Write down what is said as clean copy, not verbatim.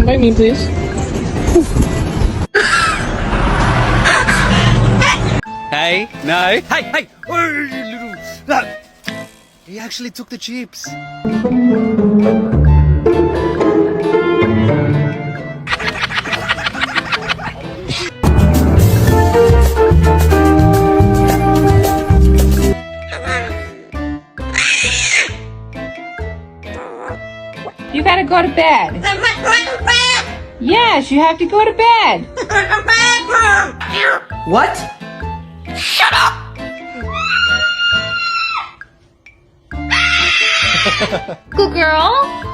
Don't bite me, please. Hey, no. Hey, hey! Oh, you little... No! He actually took the chips. You gotta go to bed. Yes, you have to go to bed. What? Good girl.